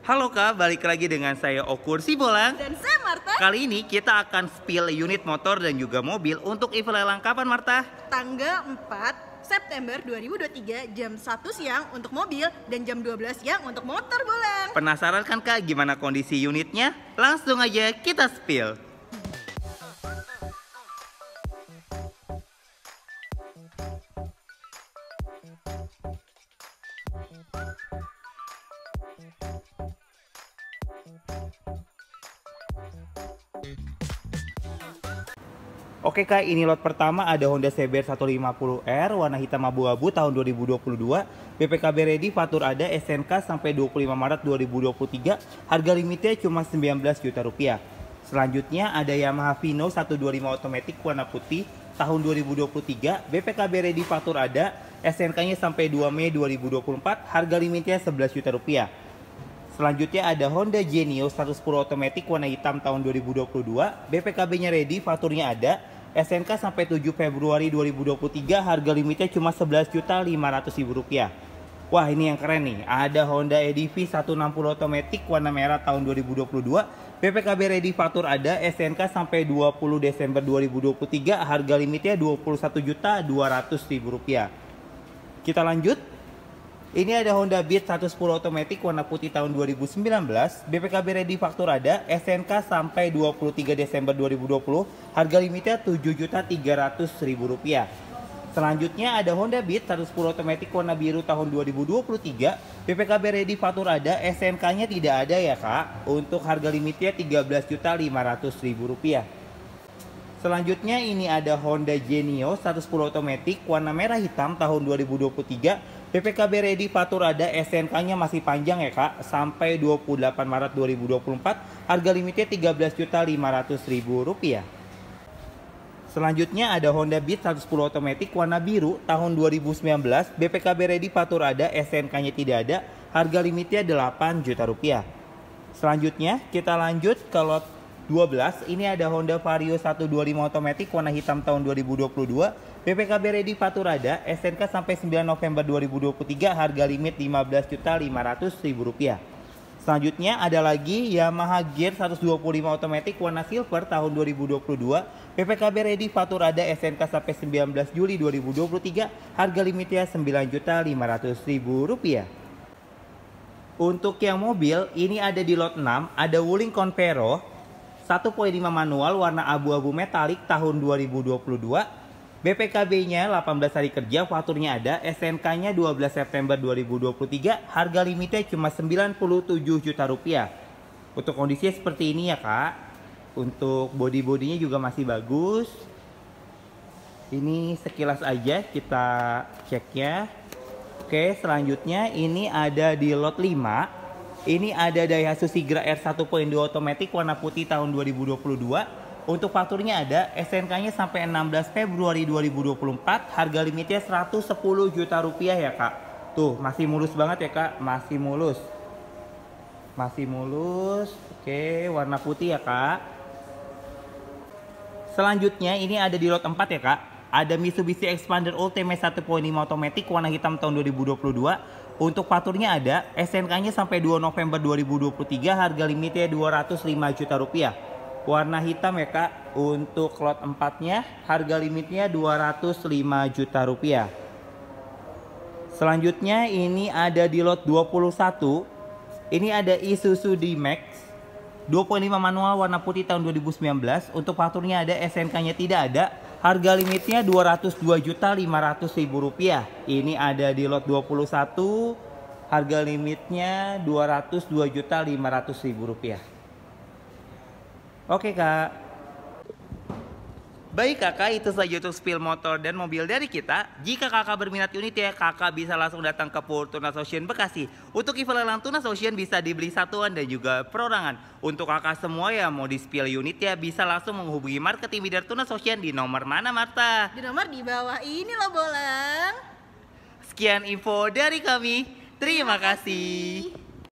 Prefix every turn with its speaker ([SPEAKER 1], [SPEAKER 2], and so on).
[SPEAKER 1] Halo Kak, balik lagi dengan saya Okur Sibolang.
[SPEAKER 2] Dan saya Marta.
[SPEAKER 1] Kali ini kita akan spill unit motor dan juga mobil untuk event lelang kapan Marta?
[SPEAKER 2] Tanggal 4 September 2023 jam 1 siang untuk mobil dan jam 12 siang untuk motor Bolang.
[SPEAKER 1] Penasaran kan Kak gimana kondisi unitnya? Langsung aja kita spill. Oke Kak, ini lot pertama ada Honda CBR 150R warna hitam abu-abu tahun 2022. BPKB ready, fatur ada, SNK sampai 25 Maret 2023. Harga limitnya cuma 19 juta rupiah. Selanjutnya ada Yamaha Vino 125 otomatis warna putih tahun 2023. BPKB ready, fatur ada, SNK-nya sampai 2 Mei 2024. Harga limitnya 11 juta rupiah. Selanjutnya ada Honda Genio 110 otomatis warna hitam tahun 2022. BPKB-nya ready, faturnya ada, SNK sampai 7 Februari 2023. Harga limitnya cuma 11.500.000 rupiah. Wah, ini yang keren nih. Ada Honda EDV 160 otomatis warna merah tahun 2022. BPKB ready, fatur ada, SNK sampai 20 Desember 2023. Harga limitnya 21.200.000 rupiah. Kita lanjut. Ini ada Honda Beat 110 otomatis warna putih tahun 2019. BPKB ready, faktur ada, SNK sampai 23 Desember 2020. Harga limitnya 7.300.000 rupiah. Selanjutnya ada Honda Beat 110 otomatis warna biru tahun 2023. BPKB ready, faktur ada, SNK-nya tidak ada ya Kak. Untuk harga limitnya 13.500.000 rupiah. Selanjutnya ini ada Honda Genio 110 otomatis warna merah hitam tahun 2023. BPKB ready, fatur ada, SNK-nya masih panjang ya Kak, sampai 28 Maret 2024. Harga limitnya 13.500.000 rupiah. Selanjutnya ada Honda Beat 110 otomatis warna biru tahun 2019. BPKB ready, fatur ada, SNK-nya tidak ada. Harga limitnya 8 juta rupiah. Selanjutnya kita lanjut ke lot 12. Ini ada Honda Vario 125 otomatis warna hitam tahun 2022. BPKB ready, fatur ada, SNK sampai 9 November 2023. Harga limit 15.500.000 rupiah. Selanjutnya ada lagi Yamaha Gear 125 otomatis warna silver tahun 2022. BPKB ready, fatur ada, SNK sampai 19 Juli 2023. Harga limitnya 9.500.000 rupiah. Untuk yang mobil, ini ada di lot 6, ada Wuling Convero 1.5 manual warna abu-abu metalik tahun 2022. BPKB-nya 18 hari kerja, faturnya ada, SNK-nya 12 September 2023. Harga limitnya cuma 97 juta rupiah. Untuk kondisinya seperti ini ya Kak. Untuk body-bodinya juga masih bagus. Ini sekilas aja kita ceknya. Oke, selanjutnya ini ada di lot 5. Ini ada Daihatsu Sigra R 1.2 otomatis warna putih tahun 2022. Untuk fakturnya ada, SNK-nya sampai 16 Februari 2024. Harga limitnya 110 juta rupiah ya Kak. Tuh, masih mulus banget ya Kak, masih mulus. Masih mulus. Oke, warna putih ya Kak. Selanjutnya ini ada di lot 4 ya Kak. Ada Mitsubishi Xpander Ultimate 1.5 otomatis warna hitam tahun 2022. Untuk fakturnya ada, SNK-nya sampai 2 November 2023. Harga limitnya 205 juta rupiah. Warna hitam ya Kak. Untuk lot 4-nya harga limitnya 205 juta rupiah. Selanjutnya ini ada di lot 21. Ini ada Isuzu D-Max 2.5 manual warna putih tahun 2019. Untuk fakturnya ada, SNK-nya tidak ada. Harga limitnya 202.500.000 rupiah. Ini ada di lot 21. Harga limitnya 202.500.000 rupiah. Oke Kak. Baik Kakak, itu saja untuk spill motor dan mobil dari kita. Jika Kakak berminat unit ya, Kakak bisa langsung datang ke Pur Tunas Ocean Bekasi. Untuk event lelang Tunas Ocean bisa dibeli satuan dan juga perorangan. Untuk Kakak semua yang mau di spill unit ya, bisa langsung menghubungi marketing bidar Tunas Ocean di nomor mana Marta?
[SPEAKER 2] Di nomor di bawah ini loh Bolang.
[SPEAKER 1] Sekian info dari kami. Terima kasih.